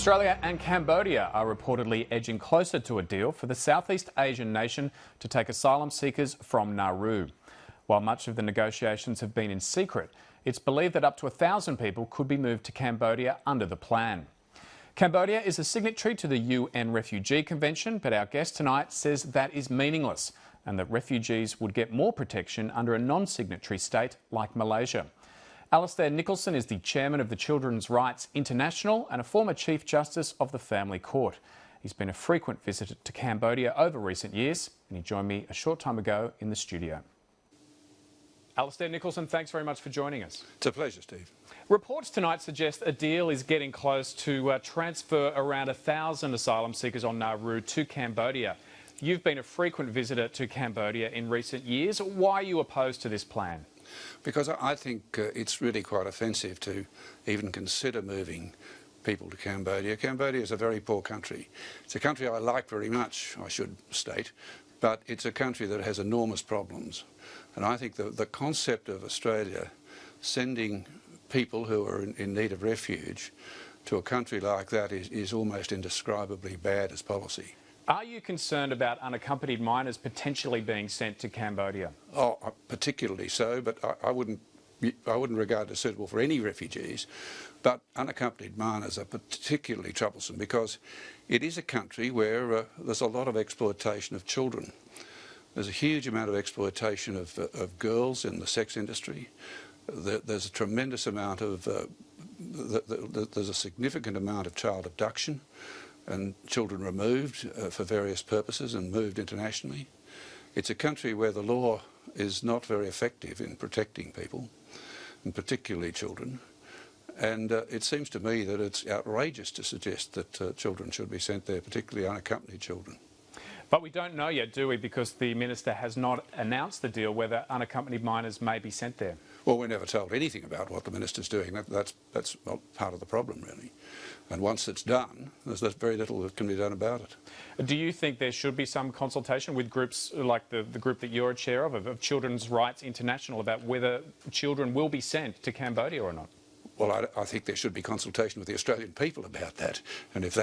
Australia and Cambodia are reportedly edging closer to a deal for the Southeast Asian nation to take asylum seekers from Nauru. While much of the negotiations have been in secret, it's believed that up to 1,000 people could be moved to Cambodia under the plan. Cambodia is a signatory to the UN Refugee Convention, but our guest tonight says that is meaningless and that refugees would get more protection under a non-signatory state like Malaysia. Alastair Nicholson is the chairman of the Children's Rights International and a former Chief Justice of the Family Court. He's been a frequent visitor to Cambodia over recent years, and he joined me a short time ago in the studio. Alastair Nicholson, thanks very much for joining us. It's a pleasure, Steve. Reports tonight suggest a deal is getting close to transfer around 1,000 asylum seekers on Nauru to Cambodia. You've been a frequent visitor to Cambodia in recent years. Why are you opposed to this plan? Because I think it's really quite offensive to even consider moving people to Cambodia. Cambodia is a very poor country. It's a country I like very much, I should state, but it's a country that has enormous problems. And I think the concept of Australia sending people who are in need of refuge to a country like that is almost indescribably bad as policy. Are you concerned about unaccompanied minors potentially being sent to Cambodia? Oh, particularly so, but I wouldn't regard it as suitable for any refugees. But unaccompanied minors are particularly troublesome because it is a country where there's a lot of exploitation of children. There's a huge amount of exploitation of girls in the sex industry. There's a tremendous amount of, there's a significant amount of child abduction and children removed for various purposes and moved internationally. It's a country where the law is not very effective in protecting people, and particularly children. And it seems to me that it's outrageous to suggest that children should be sent there, particularly unaccompanied children. But we don't know yet, do we, because the Minister has not announced the deal whether unaccompanied minors may be sent there? Well, we're never told anything about what the Minister's doing. That's part of the problem, really. And once it's done, there's very little that can be done about it. Do you think there should be some consultation with groups like the group that you're a chair of Children's Rights International, about whether children will be sent to Cambodia or not? Well, I think there should be consultation with the Australian people about that, and if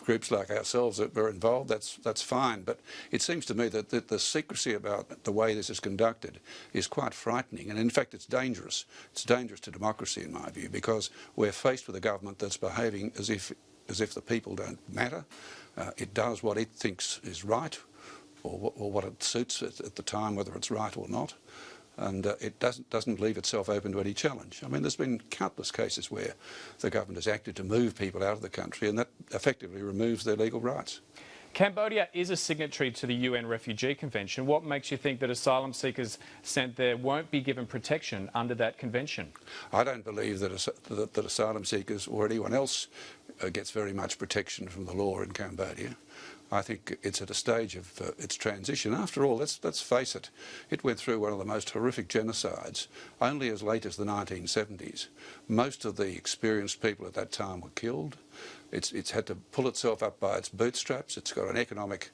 groups like ourselves were involved, that's fine. But it seems to me that the secrecy about the way this is conducted is quite frightening, and in fact, it's dangerous. It's dangerous to democracy, in my view, because we're faced with a government that's behaving as if the people don't matter. It does what it thinks is right, or what it suits at the time, whether it's right or not. And it doesn't leave itself open to any challenge. I mean, there's been countless cases where the government has acted to move people out of the country, and that effectively removes their legal rights. Cambodia is a signatory to the UN Refugee Convention. What makes you think that asylum seekers sent there won't be given protection under that convention? I don't believe that asylum seekers or anyone else gets very much protection from the law in Cambodia. I think it's at a stage of its transition. After all, let's face it, it went through one of the most horrific genocides only as late as the 1970s. Most of the experienced people at that time were killed. It's had to pull itself up by its bootstraps. It's got an economic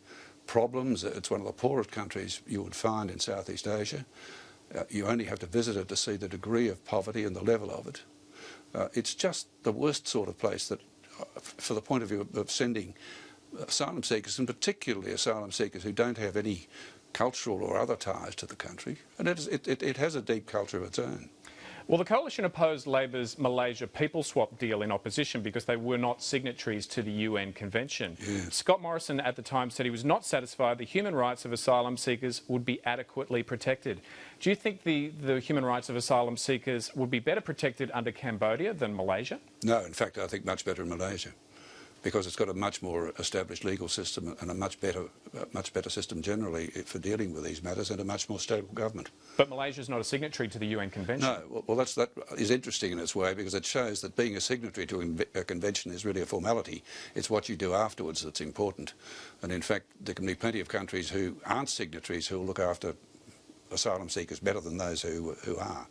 problems. It's one of the poorest countries you would find in Southeast Asia. You only have to visit it to see the degree of poverty and the level of it. It's just the worst sort of place that, for the point of view of sending asylum seekers, and particularly asylum seekers who don't have any cultural or other ties to the country, and it has a deep culture of its own. Well, the coalition opposed Labor's Malaysia People Swap deal in opposition because they were not signatories to the UN Convention. Yes. Scott Morrison at the time said he was not satisfied the human rights of asylum seekers would be adequately protected. Do you think the human rights of asylum seekers would be better protected under Cambodia than Malaysia? No, in fact, I think much better in Malaysia, because it's got a much more established legal system and a much better system generally for dealing with these matters, and a much more stable government. But Malaysia is not a signatory to the UN Convention. No, well that is interesting in its way, because it shows that being a signatory to a convention is really a formality. It's what you do afterwards that's important. And in fact, there can be plenty of countries who aren't signatories who will look after asylum seekers better than those who are.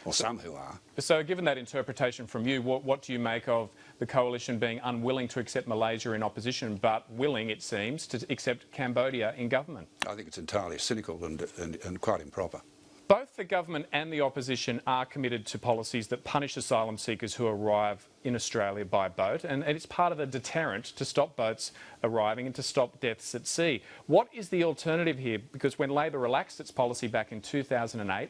Or some who are. So given that interpretation from you, what do you make of the coalition being unwilling to accept Malaysia in opposition, but willing, it seems, to accept Cambodia in government? I think it's entirely cynical and quite improper. Both the government and the opposition are committed to policies that punish asylum seekers who arrive in Australia by boat, and it's part of a deterrent to stop boats arriving and to stop deaths at sea. What is the alternative here? Because when Labor relaxed its policy back in 2008,